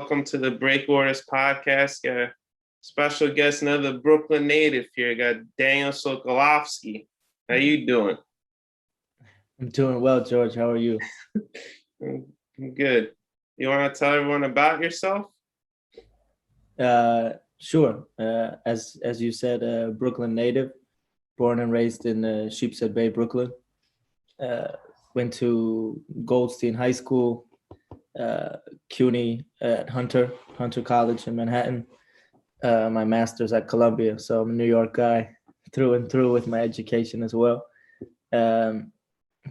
welcome to the Breakorders podcast. Got a special guest, another Brooklyn native here. Got Daniel Sokolovsky. How you doing? I'm doing well, George. How are you? I'm good. You want to tell everyone about yourself? Sure. As you said, Brooklyn native, born and raised in Sheepshead Bay, Brooklyn. Went to Goldstein High School, CUNY at Hunter College in Manhattan. My master's at Columbia, so I'm a New York guy through and through with my education as well.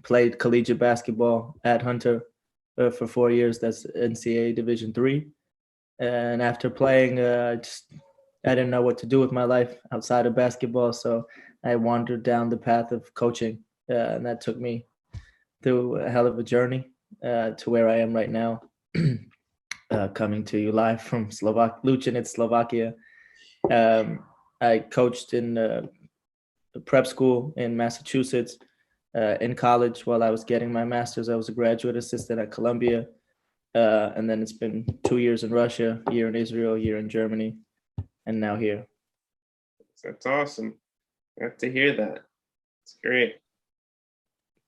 Played collegiate basketball at Hunter for 4 years. That's NCAA Division III. And after playing, I didn't know what to do with my life outside of basketball, so I wandered down the path of coaching, and that took me through a hell of a journey to where I am right now, coming to you live from Lucenic, Slovakia. I coached in prep school in Massachusetts. In college, while I was getting my master's, I was a graduate assistant at Columbia. And then it's been 2 years in Russia, a year in Israel, a year in Germany, and now here. That's awesome. Got to hear that. It's great.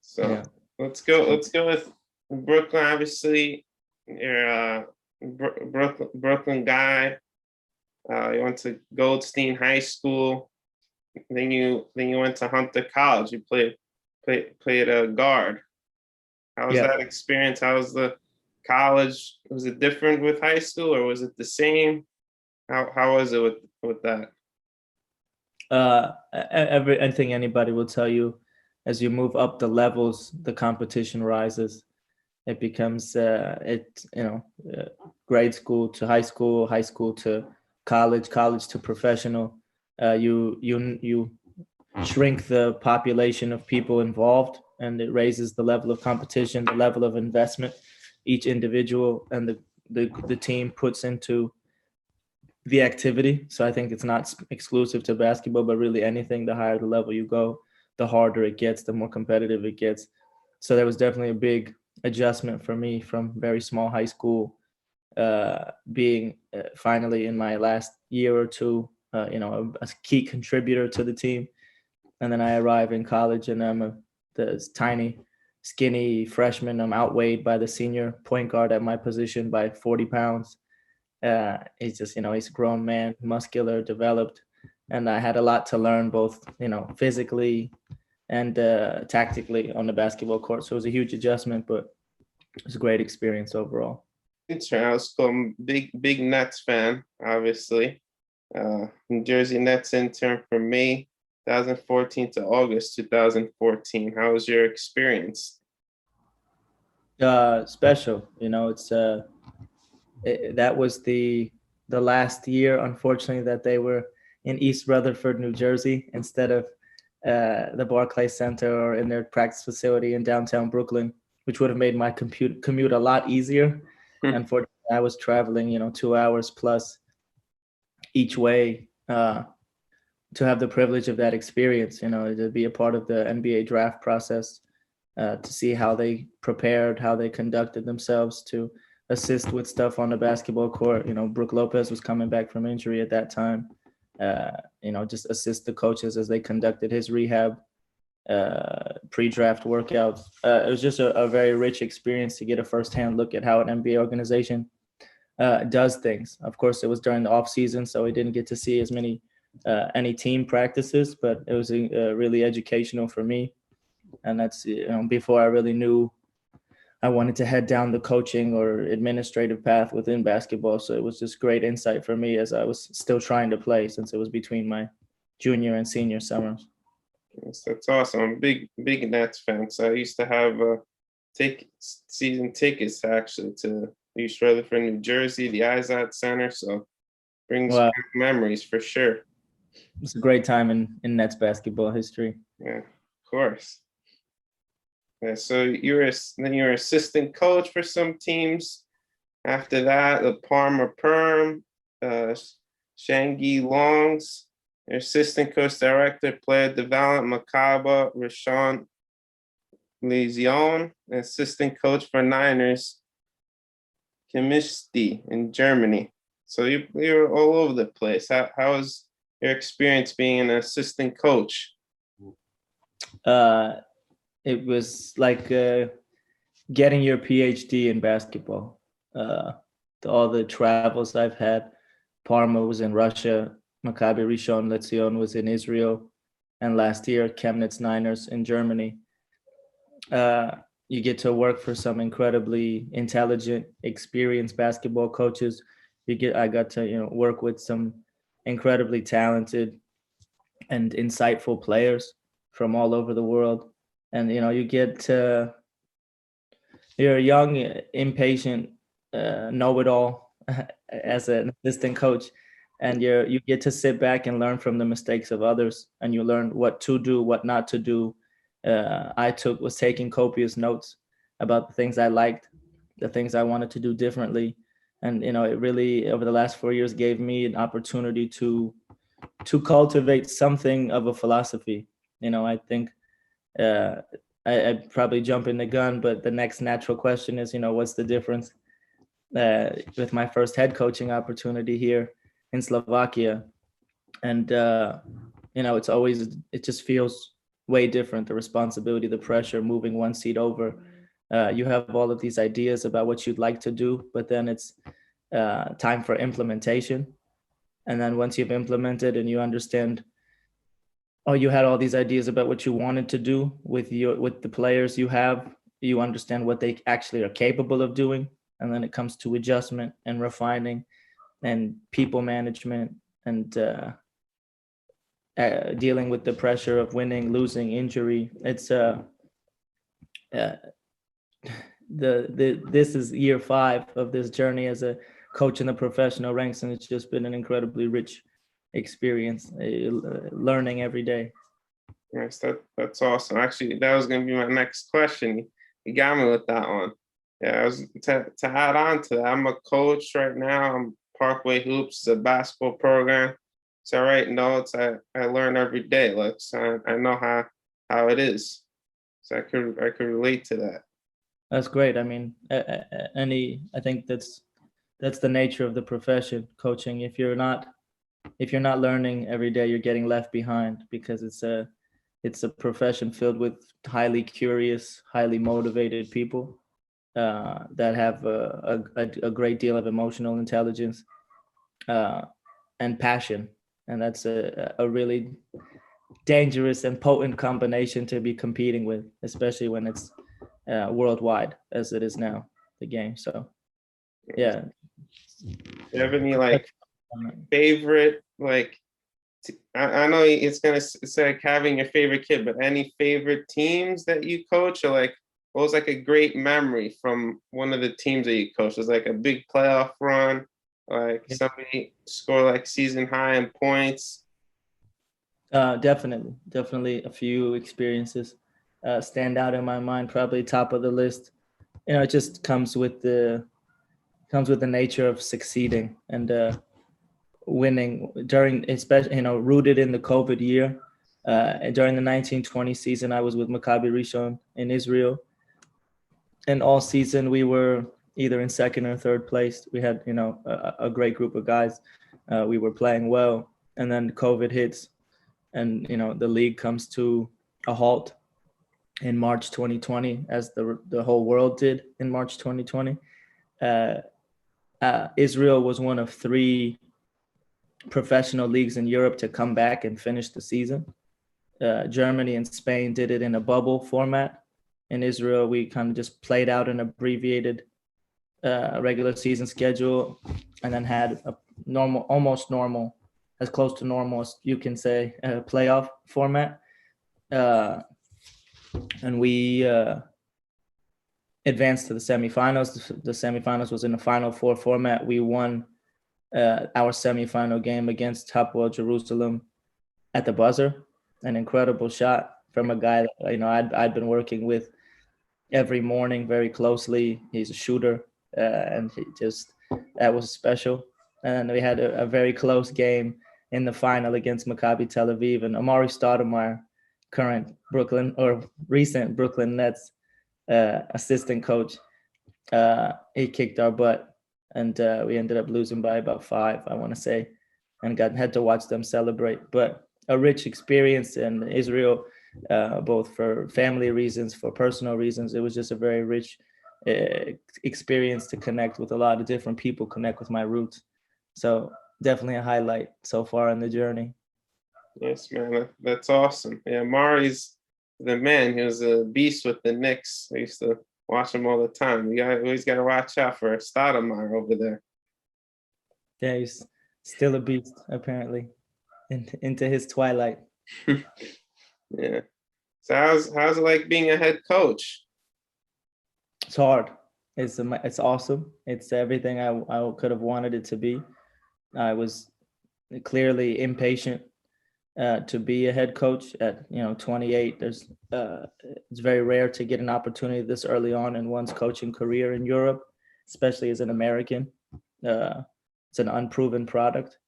So yeah. Let's go with Brooklyn. Obviously, you're a Brooklyn guy. You went to Goldstein High School. Then you went to Hunter College. You played a guard. How was that experience? How was the college? Was it different with high school, or was it the same? How was it with that? I think anybody will tell you, as you move up the levels, the competition rises. It becomes grade school to high school to college to professional. You shrink the population of people involved, and it raises the level of competition, the level of investment each individual and the team puts into the activity. So I think it's not exclusive to basketball, but really anything. The higher the level you go, the harder it gets, the more competitive it gets. So there was definitely a big adjustment for me from very small high school, being finally in my last year or two, a key contributor to the team. And then I arrive in college and I'm the tiny, skinny freshman. I'm outweighed by the senior point guard at my position by 40 pounds. He's just, he's a grown man, muscular, developed. And I had a lot to learn, both, physically and tactically on the basketball court. So it was a huge adjustment, but it was a great experience overall. I was a big Nets fan, obviously. New Jersey Nets intern from May 2014 to August 2014. How was your experience? Special. It's that was the last year, unfortunately, that they were in East Rutherford, New Jersey, instead of the Barclays Center or in their practice facility in downtown Brooklyn, which would have made my commute a lot easier. Unfortunately, I was traveling, 2 hours plus each way to have the privilege of that experience, to be a part of the NBA draft process, to see how they prepared, how they conducted themselves, to assist with stuff on the basketball court. Brook Lopez was coming back from injury at that time. Just assist the coaches as they conducted his rehab, pre-draft workouts. It was just a very rich experience to get a firsthand look at how an NBA organization does things. Of course, it was during the off season, so we didn't get to see as many any team practices, but it was really educational for me. And that's, before I really knew I wanted to head down the coaching or administrative path within basketball. So it was just great insight for me as I was still trying to play, since it was between my junior and senior summers. Yes, that's awesome. I'm a big Nets fan. So I used to have season tickets actually to East Rutherford, New Jersey, the Izod Center. So brings back memories for sure. It's a great time in Nets basketball history. Yeah, of course. Yeah, so you're assistant coach for some teams. After that, the Parma Perm, Shanghai Longs, your assistant coach director, player development, Macaba, Rashawn Lezion, assistant coach for Niners, Chemistry in Germany. So you're all over the place. How was your experience being an assistant coach? It was like getting your PhD in basketball. All the travels I've had. Parma was in Russia. Maccabi Rishon LeZion was in Israel. And last year, Chemnitz Niners in Germany. You get to work for some incredibly intelligent, experienced basketball coaches. I got to work with some incredibly talented and insightful players from all over the world. And you get you're a young, impatient, know-it-all as an assistant coach, and you get to sit back and learn from the mistakes of others, and you learn what to do, what not to do. I was taking copious notes about the things I liked, the things I wanted to do differently, and it really over the last 4 years gave me an opportunity to cultivate something of a philosophy. I think I probably jump in the gun, but the next natural question is, what's the difference with my first head coaching opportunity here in Slovakia? And it just feels way different. The responsibility, the pressure, moving one seat over. You have all of these ideas about what you'd like to do, but then it's time for implementation. And then once you've implemented and you understand, you had all these ideas about what you wanted to do with the players you understand what they actually are capable of doing. And then it comes to adjustment and refining and people management and dealing with the pressure of winning, losing, injury. It's this is year 5 of this journey as a coach in the professional ranks, and it's just been an incredibly rich experience, learning every day. Yes, that's awesome. Actually, that was going to be my next question. You got me with that one. Yeah, I was to add on to that. I'm a coach right now. I'm Parkway Hoops, a basketball program. So I write notes. I learn every day. I know how it is. So I could relate to that. That's great. I mean, I think that's the nature of the profession, coaching. If you're not learning every day, you're getting left behind, because it's a profession filled with highly curious, highly motivated people that have a great deal of emotional intelligence and passion. And that's a really dangerous and potent combination to be competing with, especially when it's worldwide as it is now, the game. So, yeah. Do you have any favorite, I know it's like having your favorite kid, but any favorite teams that you coach, or what was a great memory from one of the teams that you coached? Was a big playoff run, somebody score season high in points? Definitely a few experiences stand out in my mind. Probably top of the list. It just comes with the nature of succeeding and winning during, especially rooted in the COVID year. During the 1920 season, I was with Maccabi Rishon in Israel, and all season we were either in second or third place. We had a great group of guys. We were playing well, and then COVID hits, and the league comes to a halt in March 2020, as the whole world did in March 2020. Israel was one of 3 professional leagues in Europe to come back and finish the season. Germany and Spain did it in a bubble format. In Israel, we kind of just played out an abbreviated regular season schedule, and then had a almost normal, as close to normal as you can say, playoff format. And we advanced to the semifinals. The semifinals was in the Final Four format. We won our semifinal game against Hapoel Jerusalem at the buzzer. An incredible shot from a guy that I'd been working with every morning very closely. He's a shooter, and that was special. And we had a very close game in the final against Maccabi Tel Aviv, and Amari Stoudemire, recent Brooklyn Nets assistant coach, he kicked our butt. and we ended up losing by about 5, I want to say, and had to watch them celebrate. But a rich experience in Israel, both for family reasons, for personal reasons. It was just a very rich experience to connect with a lot of different people, connect with my roots. So definitely a highlight so far in the journey. Yes, man, that's awesome. Yeah, Mari's the man. He was a beast with the Knicks. I used to watch him all the time. You always got to watch out for Stoudemire over there. Yeah, he's still a beast, apparently, into his twilight. Yeah. So how's it like being a head coach? It's hard. It's awesome. It's everything I could have wanted it to be. I was clearly impatient to be a head coach at 28. It's very rare to get an opportunity this early on in one's coaching career in Europe, especially as an American. It's an unproven product,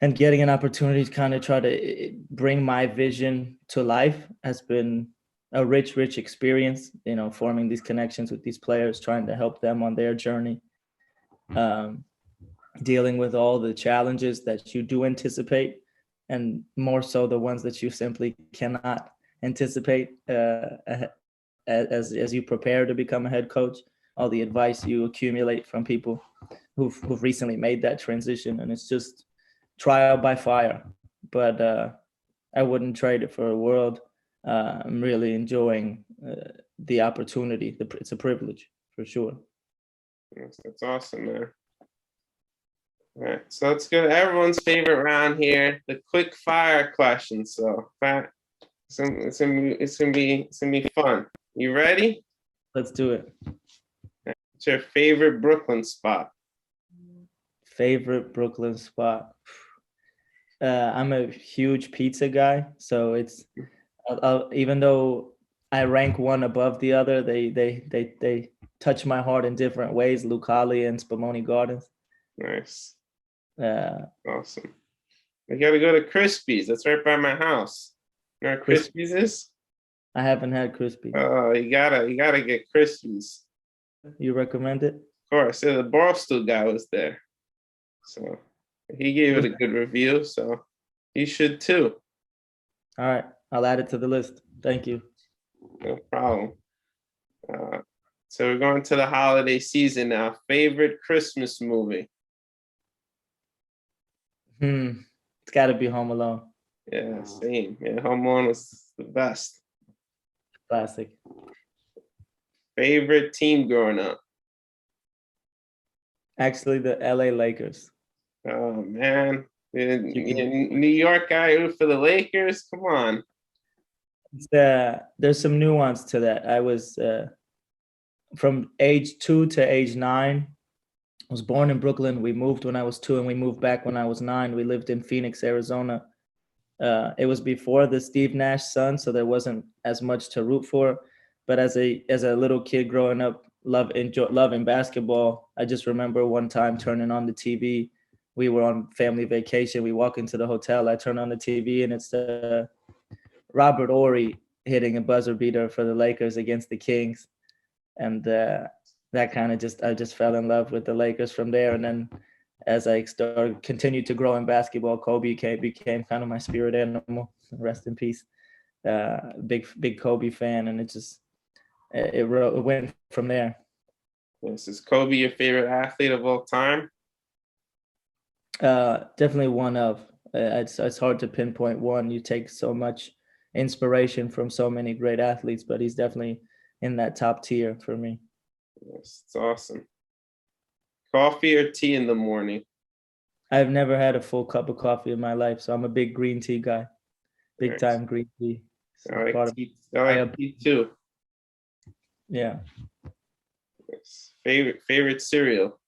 and getting an opportunity to kind of try to bring my vision to life has been a rich experience. Forming these connections with these players, trying to help them on their journey, dealing with all the challenges that you do anticipate, and more so the ones that you simply cannot anticipate as you prepare to become a head coach. All the advice you accumulate from people who've recently made that transition, and it's just trial by fire. But I wouldn't trade it for a world. I'm really enjoying the opportunity. It's a privilege for sure. Yes, that's awesome, man. All right, so let's go to everyone's favorite round here, the quick fire questions. So it's gonna be fun. You ready? Let's do it. What's your favorite Brooklyn spot? Favorite Brooklyn spot. I'm a huge pizza guy, so it's even though I rank one above the other, they touch my heart in different ways. Lucali and Spumoni Gardens. Nice. Awesome. I gotta go to Crispy's. That's right by my house. You know where Crispy's is? I haven't had Crispy. Oh, you gotta get Crispy's. You recommend it? Of course. Yeah, the Barstool guy was there, so he gave it a good review. So you should too. All right, I'll add it to the list. Thank you. No problem. So we're going to the holiday season now. Favorite Christmas movie? It's got to be Home Alone. Yeah, same. Yeah, Home Alone was the best. Classic. Favorite team growing up? Actually, the LA Lakers. Oh man, New York guy root for the Lakers. Come on. There's some nuance to that. I was from age 2 to age 9. I was born in Brooklyn. We moved when I was 2, and we moved back when I was 9. We lived in Phoenix, Arizona. It was before the Steve Nash Sun, so there wasn't as much to root for. But as a little kid growing up, loving basketball, I just remember one time turning on the TV. We were on family vacation. We walk into the hotel. I turn on the TV, and it's Robert Horry hitting a buzzer beater for the Lakers against the Kings, and that kind of I just fell in love with the Lakers from there. And then as I continued to grow in basketball, Kobe became kind of my spirit animal. Rest in peace. Big Kobe fan, and it went from there. Yes, is Kobe your favorite athlete of all time? Definitely one of. It's hard to pinpoint one. You take so much inspiration from so many great athletes, but he's definitely in that top tier for me. Yes, it's awesome. Coffee or tea in the morning? I've never had a full cup of coffee in my life, so I'm a big green tea guy. Big Nice. time green tea. I like tea too. Yeah. Yes. Favorite cereal?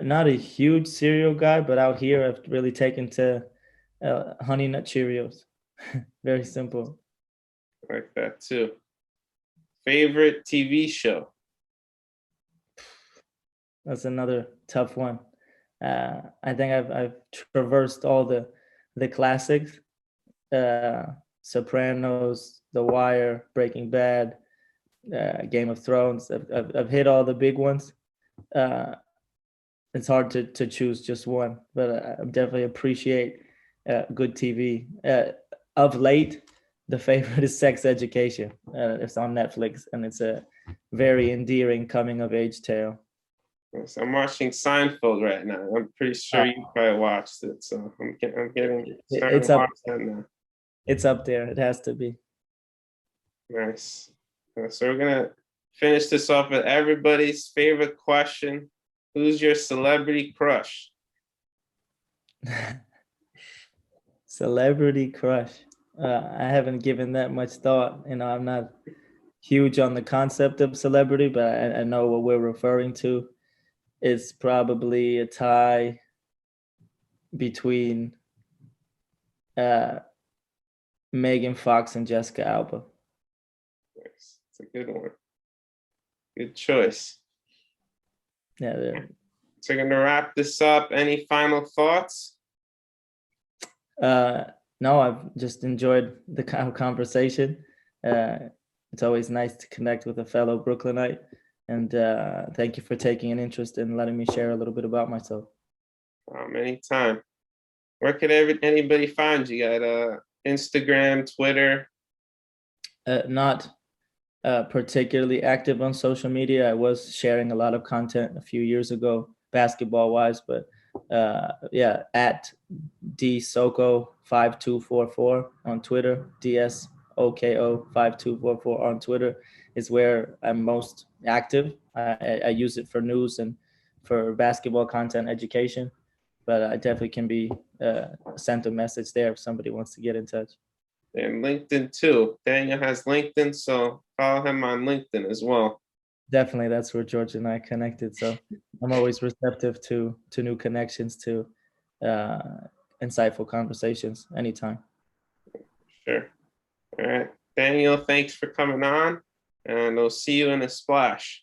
Not a huge cereal guy, but out here I've really taken to Honey Nut Cheerios. Very simple. I like that too. Favorite TV show? That's another tough one. I think I've traversed all the classics. Sopranos, The Wire, Breaking Bad, Game of Thrones. I've hit all the big ones. it's hard to choose just one, but I definitely appreciate good TV. Of late, the favorite is Sex Education. It's on Netflix, and it's a very endearing coming of age tale. Yes, I'm watching Seinfeld right now. I'm pretty sure you probably watched it, so I'm getting starting to watch that now. It's up there. It has to be. Nice. So we're gonna finish this off with everybody's favorite question. Who's your celebrity crush? Celebrity crush. I haven't given that much thought. I'm not huge on the concept of celebrity, but I know what we're referring to. It's probably a tie between Megan Fox and Jessica Alba. Nice. It's a good one. Good choice. Yeah. So we're gonna wrap this up. Any final thoughts? No, I've just enjoyed the conversation. It's always nice to connect with a fellow Brooklynite, and thank you for taking an interest in letting me share a little bit about myself. Anytime. Where could anybody find you? Got Instagram, Twitter? Not particularly active on social media. I was sharing a lot of content a few years ago, basketball wise, but yeah, at dsoko5244 on Twitter, dsoko5244 on Twitter is where I'm most active. I use it for news and for basketball content education, but I definitely can be sent a message there if somebody wants to get in touch. And LinkedIn too. Daniel has LinkedIn, so follow him on LinkedIn as well. Definitely, that's where George and I connected. So I'm always receptive to new connections, to insightful conversations anytime. Sure. All right. Daniel, thanks for coming on, and I'll see you in a splash.